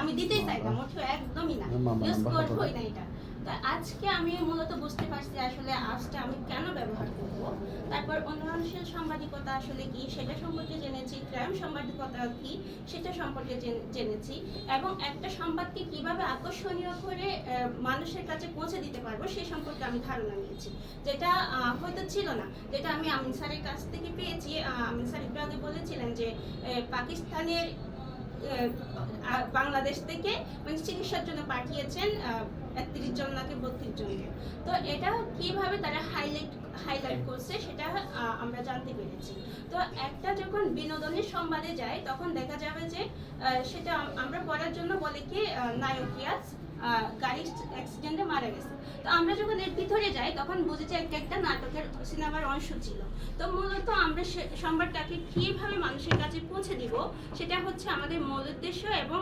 আমি দিতেই চাই না, মোটেও একদমই না, ইউজ করবোই না এটা। তো আজকে আমি মূলত বুঝতে পারছি আসলে আজটা আমি কেন ব্যবহার করব। তারপর উন্নয়নশীল সাংবাদিকতা আসলে কি সেটা সম্পর্কে জেনেছি, ক্রাইম সাংবাদিকতা কি সেটা সম্পর্কে জেনেছি, এবং একটা সংবাদকে কিভাবে আকর্ষণীয় করে মানুষের কাছে পৌঁছে দিতে পারবো সেই সম্পর্কে আমি ধারণা নিয়েছি, যেটা হয়তো ছিল না, যেটা আমি আমিন স্যারের কাছ থেকে পেয়েছি। আমিন স্যার একটু আগে বলেছিলেন যে পাকিস্তানের বাংলাদেশ থেকে মানে চিকিৎসার জন্য পাঠিয়েছেন 31 জন নাকি 32 জনকে। তো এটা কিভাবে তারা হাইলাইট করছে সেটা আমরা জানতে পেরেছি। তো একটা যখন বিনোদনের সংবাদে যায় তখন দেখা যাবে যে সেটা আমরা পড়ার জন্য বলে কি নায়ক রিয়াজ গাড়ি অ্যাক্সিডেন্টে মারা গেছে। তো আমরা যখন এর ভিতরে যাই তখন বুঝি যে একটা নাটকের সিনেমার অংশ ছিল। তো মূলত আমরা সংবাদটাকে কিভাবে মানুষের কাছে পৌঁছে দিব সেটা হচ্ছে আমাদের মূল উদ্দেশ্য, এবং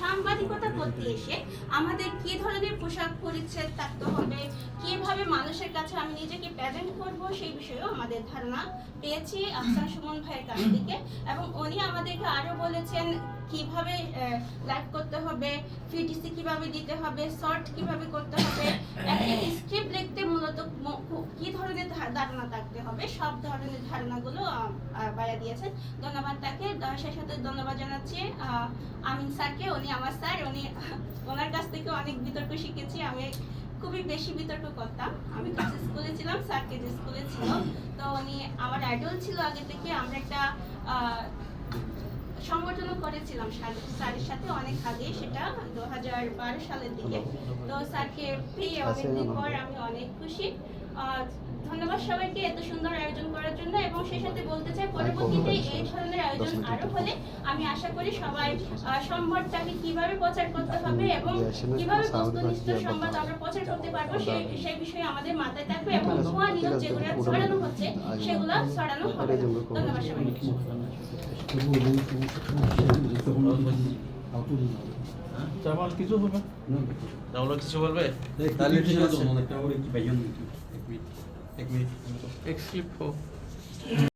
সাংবাদিকতা করতে এসে আমাদের কি ধরনের পোশাক পরিচ্ছদ থাকতে হবে, কিভাবে মানুষের কাছে আমি নিজেকে প্রেজেন্ট করব সেই বিষয়েও আমাদের ধারণা পেয়েছি আফসান সুমন ভাইয়ের কাছ থেকে। এবং উনি আমাদেরকে আরো বলেছেন কিভাবে লাইভ করতে হবে, ফিটিসি কিভাবে দিতে হবে, শর্ট কিভাবে করতে হবে, একটা স্ক্রিপ্ট লিখতে মূলত কি ধরনের ধারণা থাকতে হবে, সব ধরনের ধারণাগুলো বাইরে দিয়েছেন। ধন্যবাদ তাকে। সেই সাথে ধন্যবাদ জানাচ্ছি আমিন স্যারকে। উনি আমার স্যার, ওনার কাছ থেকে অনেক বিতর্ক শিখেছি। আমি খুবই বেশি বিতর্ক করতাম, আমি কাছে স্কুলে ছিলাম, স্যার কেজি স্কুলে ছিল। তো উনি আমার আইডল ছিল আগে থেকে। আমরা একটা সংগঠনও করেছিলাম স্যারের সাথে অনেক আগে, সেটা 2012 সালের দিকে। তো স্যারকে পেয়ে অনেকদিন পর আমি অনেক খুশি। ধন্যবাদ সবাইকে এত সুন্দর আয়োজন করার জন্য, এবং সেই সাথে বলতে চাই পরবর্তীতে এই ধরনের আয়োজন আরো হলে আমি আশা করি সবাই সংবাদটাকে কিভাবে প্রচার করতে হবে এবং কিভাবে বস্তুনিষ্ঠ সংবাদ আমরা প্রচার করতে পারবো সেই বিষয়ে আমাদের মাথায় থাকবে, এবং ভুয়া নিউজ যেগুলো ছড়ানো হচ্ছে সেগুলো ছড়ানো হবে। ধন্যবাদ সবাইকে। কিছু হবে কিছু বলবে তাহলে ঠিক আছে। এক মিনিট